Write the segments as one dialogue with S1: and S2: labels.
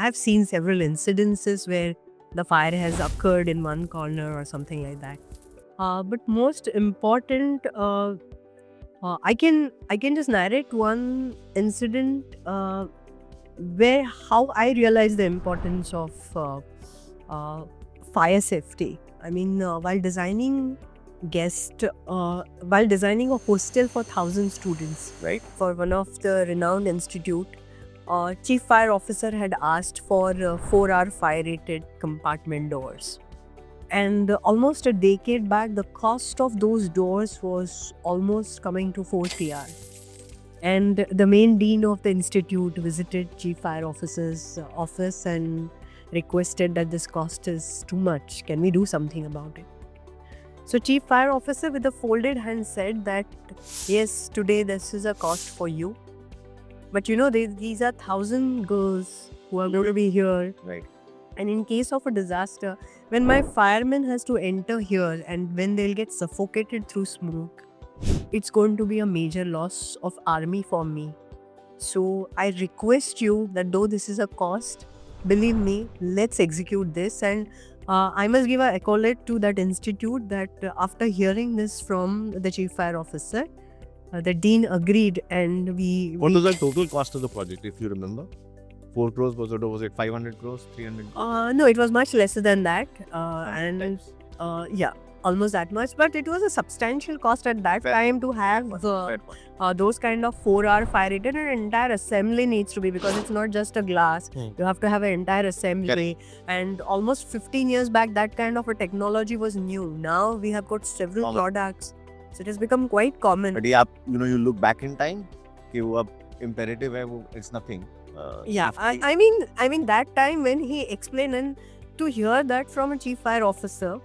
S1: I have seen several incidences where the fire has occurred in one corner or something like that. But most important, I can just narrate one incident where how I realized the importance of uh, fire safety. I mean, while designing a hostel for 1,000 students, right, for one of the renowned institute, chief fire officer had asked for 4-hour fire-rated compartment doors. And almost a decade back, the cost of those doors was almost coming to 4 CR. And the main dean of the institute visited chief fire officer's office and requested that this cost is too much. Can we do something about it? So chief fire officer with a folded hand said that, yes, today this is a cost for you. But these are 1,000 girls who are going to be here.
S2: Right.
S1: And in case of a disaster, when my fireman has to enter here and when they'll get suffocated through smoke, it's going to be a major loss of army for me. So I request you that though this is a cost, believe me, let's execute this. And I must give an accolade to that institute that after hearing this from the chief fire officer, the dean agreed and we...
S2: What was the total cost of the project, if you remember? 4 crores, was it 500 crores, 300 crores?
S1: No, it was much lesser than that.
S2: Times.
S1: Yeah, almost that much. But it was a substantial cost at that time to have
S2: Fair point.
S1: those kind of 4-hour fire rated. An entire assembly needs to be, because it's not just a glass. You have to have an entire assembly. And almost 15 years back, that kind of a technology was new. Now we have got several
S2: Common.
S1: products. So it has become quite common.
S2: But yeah, you look back in time, कि वो अब imperative है, it's nothing.
S1: Yeah,
S2: safety.
S1: I mean that time when he explained, and to hear that from a chief fire officer,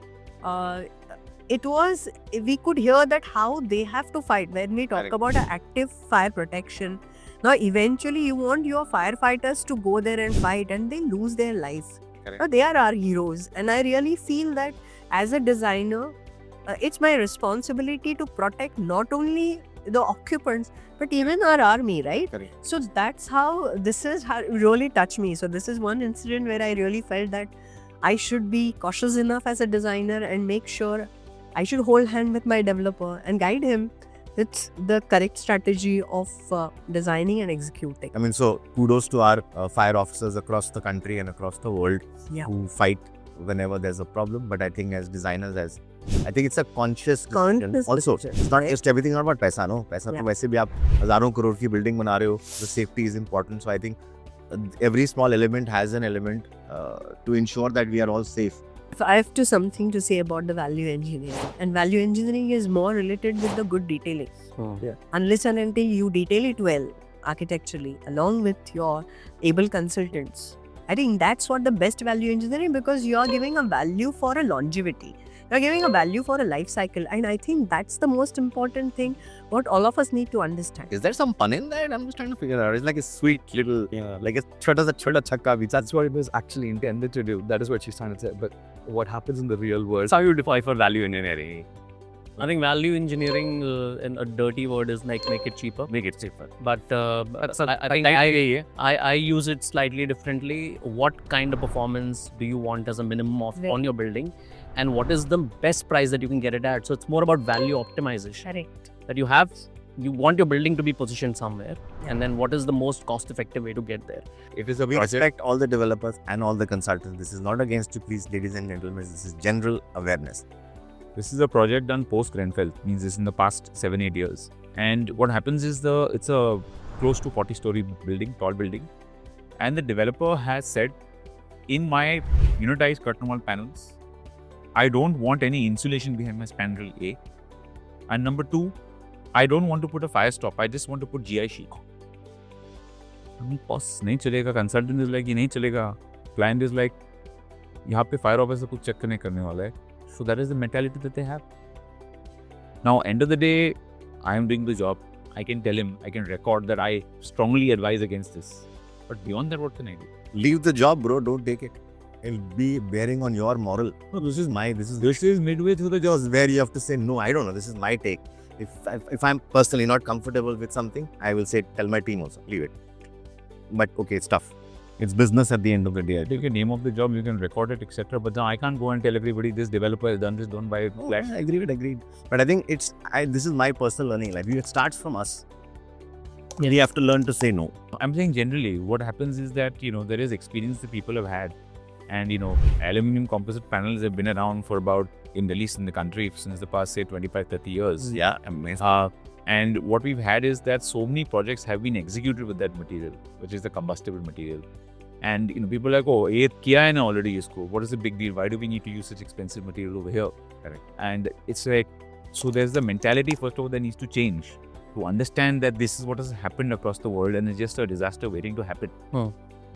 S1: we could hear that how they have to fight when we talk
S2: Correct.
S1: about an active fire protection. Now eventually you want your firefighters to go there and fight and they lose their life.
S2: Correct.
S1: Now they are our heroes, and I really feel that as a designer, it's my responsibility to protect not only the occupants but even our army, right?
S2: Correct.
S1: So that's how really touched me. So this is one incident where I really felt that I should be cautious enough as a designer and make sure I should hold hand with my developer and guide him with the correct strategy of designing and executing.
S2: I mean, so kudos to our fire officers across the country and across the world who fight whenever there's a problem. But I think as designers, I think it's a conscious decision. Also, it's not just everything about paisa, no? Paisa तो वैसे भी आप हजारों करोड़ की building बना रहे हो. The safety is important. So I think every small element has an element to ensure that we are all safe.
S1: I have something to say about the value engineering. And value engineering is more related with the good detailing. Unless and until you detail it well, architecturally, along with your able consultants, I think that's what the best value engineering, because you are giving a value for a longevity. You're giving a value for a life cycle. And I think that's the most important thing what all of us need to understand.
S2: Is there some pun in that? I'm just trying to figure out. It's like a sweet little, like a chota chakka.
S3: That's what it was actually intended to do. That is what she's trying to say. But what happens in the real world? How you define for value engineering?
S4: I think value engineering, in a dirty word, is like make it cheaper.
S3: Make it cheaper.
S4: But I use it slightly differently. What kind of performance do you want as a minimum on your building? And what is the best price that you can get it at? So it's more about value optimization.
S1: Correct.
S4: That you want your building to be positioned somewhere. And then what is the most cost-effective way to get there?
S2: It is a we respect all the developers and all the consultants. This is not against you, please, ladies and gentlemen. This is general awareness.
S5: This is a project done post Grenfell, means this in the past 7-8 years. And what happens is it's a close to 40-story building, tall building. And the developer has said, in my unitized curtain wall panels, I don't want any insulation behind my spandrel A. And number 2, I don't want to put a fire stop. I just want to put GI sheet. I mean, boss, nahi chalega. Consultant is like, ye nahi chalega. Client is like, yahan pe fire officer kuch check nahi karne wala hai. So that is the mentality that they have. Now, end of the day, I am doing the job. I can tell him, I can record that I strongly advise against this. But beyond that, what can I do?
S2: Leave the job, bro. Don't take it. It'll be bearing on your moral. No, this is midway through the job where you have to say, no, I don't know. This is my take. If I'm personally not comfortable with something, I will say, tell my team also, leave it. But okay, it's tough. It's business at the end of the day.
S5: You can name of the job, you can record it, etc. But now I can't go and tell everybody this developer has done this, don't buy it.
S2: Oh, yeah, agreed. But I think this is my personal learning. Like, it starts from us. We have to learn to say no.
S5: I'm saying generally, what happens is that, there is experience that people have had. And, aluminum composite panels have been around for about, at least in the country, since the past, say, 25, 30 years.
S2: Yeah, amazing.
S5: And what we've had is that so many projects have been executed with that material, which is the combustible material. And, people are like, oh, ye kiya hai na already isko. What is the big deal? Why do we need to use such expensive material over here?
S2: Correct.
S5: And it's like, so there's the mentality, first of all, that needs to change to understand that this is what has happened across the world and it's just a disaster waiting to happen.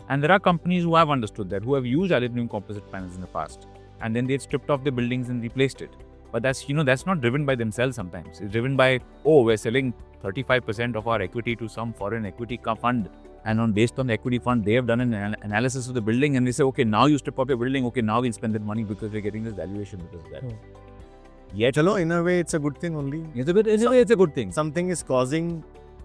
S5: And there are companies who have understood that, who have used aluminum composite panels in the past. And then they've stripped off the buildings and replaced it. But that's, that's not driven by themselves sometimes. It's driven by, we're selling 35% of our equity to some foreign equity fund. And based on the equity fund, they have done an analysis of the building and they say, okay, now you strip off your building. Okay, now we'll spend that money because we're getting this valuation because of that.
S2: Yet, in a way, it's a good thing only.
S5: In a way, it's a good thing.
S2: Something is causing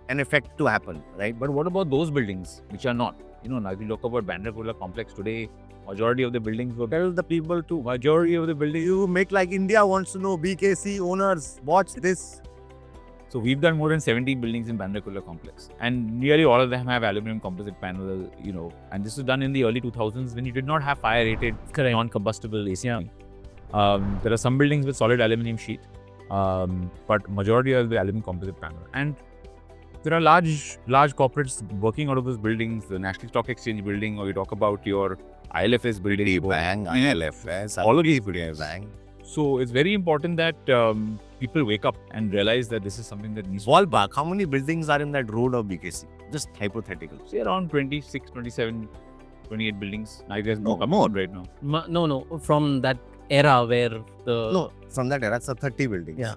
S2: an effect to happen, right?
S5: But what about those buildings which are not? Now if you look about Bandra Kurla complex today, majority of the buildings were
S2: tell the people to majority of the buildings. You make like India wants to know, BKC owners, watch this.
S5: So we've done more than 17 buildings in Bandra Kurla complex. And nearly all of them have aluminum composite panel, and this was done in the early 2000s when you did not have fire-rated non-combustible ACP.
S4: Yeah.
S5: There are some buildings with solid aluminum sheet, but majority are the aluminum composite panel. And there are large corporates working out of those buildings, the National Stock Exchange building, or you talk about your ILFS building.
S2: Bang, ILFS, all of these buildings. Bang.
S5: So it's very important that people wake up and realize that this is something that needs
S2: Ballpark, how many buildings are in that road of BKC? Just hypothetical.
S5: Say around 26, 27, 28 buildings. Now there's
S2: more
S5: right now.
S4: No, from that era where
S2: No, from that era, it's a 30 buildings.
S4: Yeah.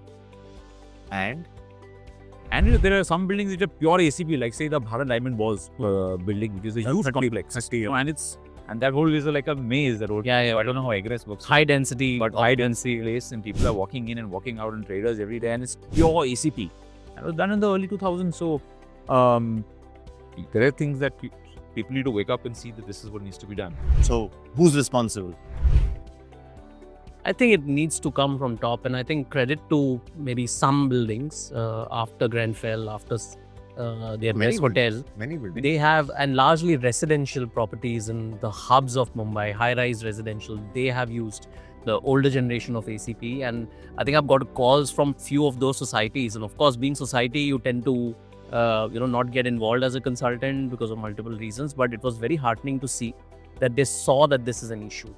S2: And
S5: there are some buildings which are pure ACP, like say the Bharat Diamond Balls building, which is a huge complex. And that whole is like a maze, the road.
S4: Yeah.
S5: I don't know how aggressive works.
S4: high density.
S5: But high density place, and people are walking in and walking out, and traders every day, and it's pure ACP. That was done in the early 2000s. So there are things that people need to wake up and see that this is what needs to be done.
S2: so, who's responsible?
S4: I think it needs to come from top, and I think credit to maybe some buildings after Grenfell, after their
S2: Many
S4: best hotel.
S2: Many buildings.
S4: They have, and largely residential properties in the hubs of Mumbai, high-rise residential, they have used the older generation of ACP. And I think I've got calls from few of those societies. And of course, being society, you tend to, not get involved as a consultant because of multiple reasons. But it was very heartening to see that they saw that this is an issue.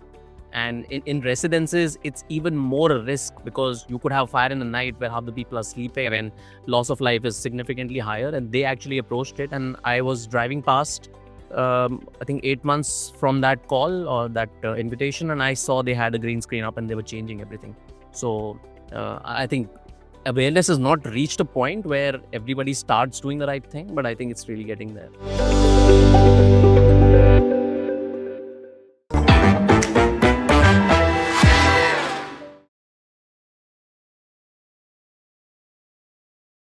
S4: And in residences, it's even more a risk because you could have fire in the night where half the people are sleeping and loss of life is significantly higher. And they actually approached it. And I was driving past, I think 8 months from that call or that invitation, and I saw they had a green screen up and they were changing everything. So I think awareness has not reached a point where everybody starts doing the right thing, but I think it's really getting there.